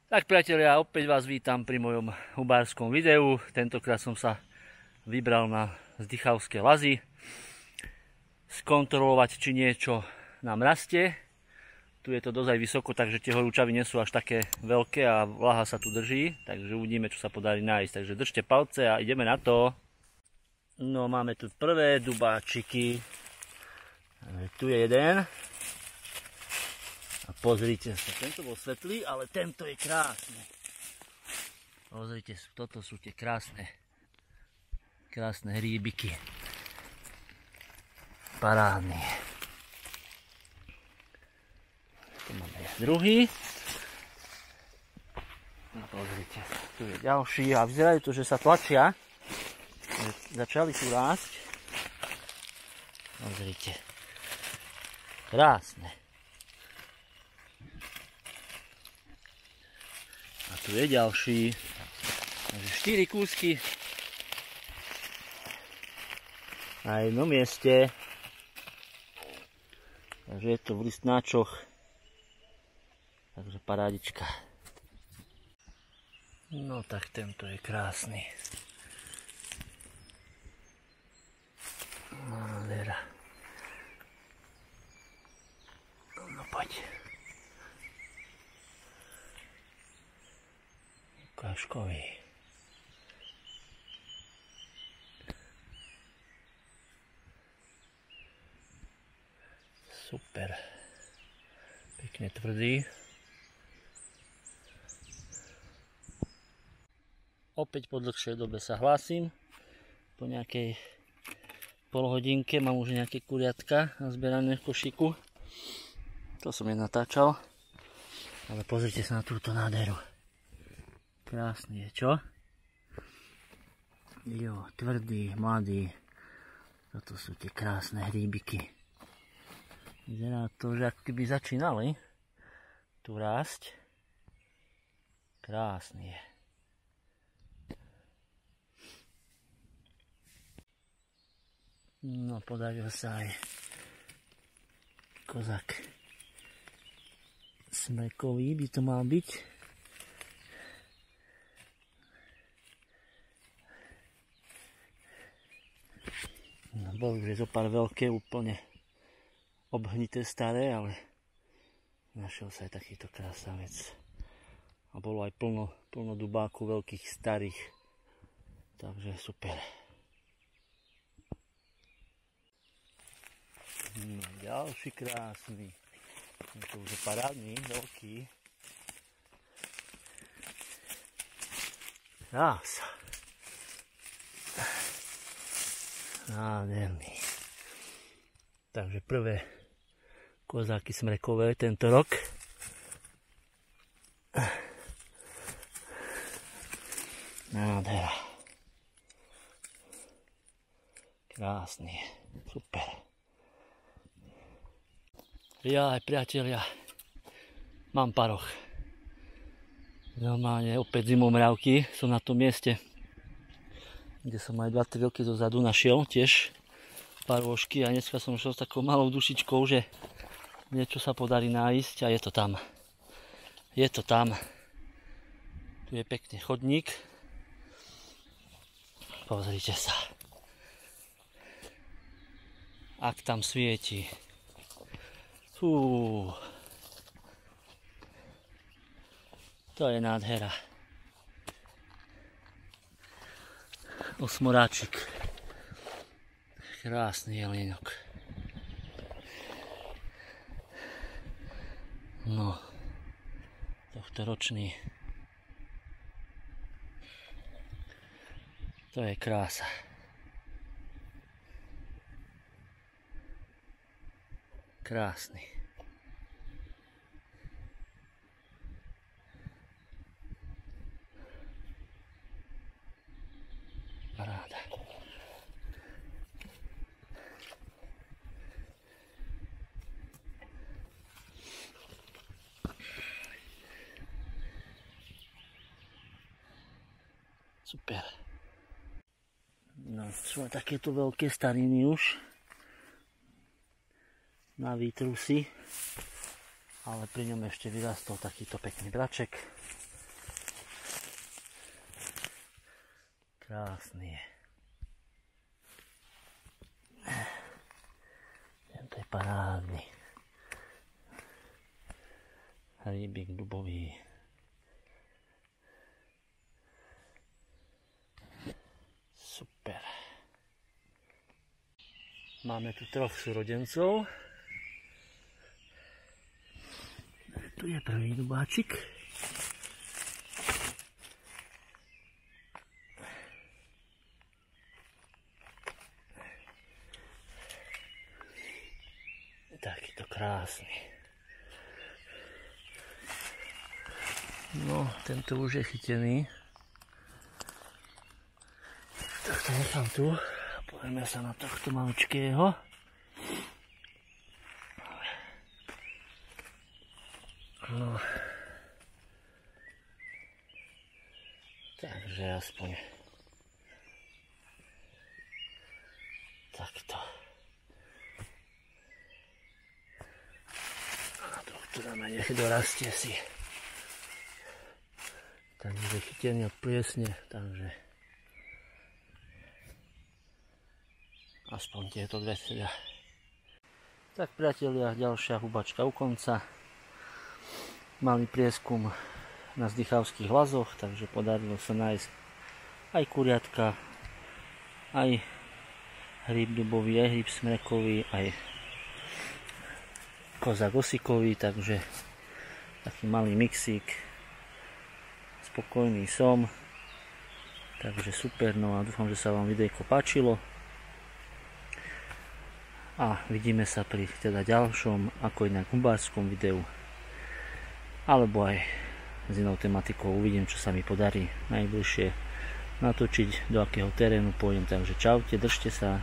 Tak priatelia, opäť vás vítam pri mojom hubárskom videu. Tentokrát som sa vybral na Zdychavské lazy skontrolovať, či niečo nám rastie. Tu je to dosť aj vysoko, takže tie horúčavy nie sú až také veľké a vlaha sa tu drží. Takže uvidíme, čo sa podarí nájsť. Takže držte palce a ideme na to. No, máme tu prvé dubáčiky. Tu je jeden. A pozrite sa, tento bol svetlý, ale tento je krásny. Pozrite sa, toto sú tie krásne hríbiky. Parádny. Tu máme druhý. Pozrite sa, tu je ďalší a vyzerajú to, že sa tlačia. Začali tu rásť. Pozrite. Krásne. A tu je ďalší. Takže 4 kúsky na jednom mieste. Takže je to v listnáčoch. Takže parádička. No tak tento je krásny. Nádhera. No poď. Kaškový. Super. Pekne tvrdý. Opäť po dlhšej dobe sa hlásim. Po nejakej polhodinke mám už nejaké kuriatka nazberané v košíku. To som nenatáčal. Ale pozrite sa na túto nádheru. Krásny je, čo? Jo, tvrdý, mladý. Toto sú tie krásne hríbiky. Vyzerá to, že ako keby začínali tu rásť. Krásny je. No, podaril sa aj kozak smrekový by to mal byť. No, boli už zo pár veľké, úplne obhnité staré, ale našiel sa aj takýto krásavec. A bolo aj plno dubáku veľkých starých. Takže super. No, ďalší krásny. To už je parádny, veľký. Krása. Nádherný. Takže prvé kozáky smrekové tento rok. Nádhera. Krásny. Super. Ja aj priatelia, mám paroch. Normálne opäť zimomriavky, som na tom mieste, kde som aj 2-3 roky dozadu našiel tiež parôžky a dneska som šel s takou malou dušičkou, že niečo sa podarí nájsť a je to tam. Je to tam. Tu je pekne chodník. Pozrite sa. Ak tam svieti. Fú. To je nádhera. Osmoráčik. Krásny jelienok. No. Tohto ročný. To je krása. Krásny. Paráda. Super. No, sú takéto veľké stariny už. Na výtrusy, ale pri ňom ešte vyrastol takýto pekný braček. Krásny je. Tento je parádny. Hríbik dubový. Super. Máme tu 3 súrodencov. Tu je prvý dubáčik. Takýto krásny. No, tento už je chytený. Tak to nechám tu. Pozrieme sa na tohto maličkého. No. Takže aspoň takto. A tohto dáme, nech dorastie si. Takže chytený od pliesne, takže aspoň tieto dve teda. Tak priatelia, ďalšia hubačka u konca. Malý prieskum na Zdychavských lazoch, takže podarilo sa nájsť aj kuriatka, aj hríb dubový, aj hríb smrekový, aj kozák osikový, takže taký malý mixík. Spokojný som, takže super, no a dúfam, že sa vám videjko páčilo a vidíme sa pri teda ďalšom, ako inak hubárskom videu, alebo aj s inou tematikou. Uvidím, čo sa mi podarí najbližšie natočiť, do akého terénu pôjdem, takže čaute, držte sa.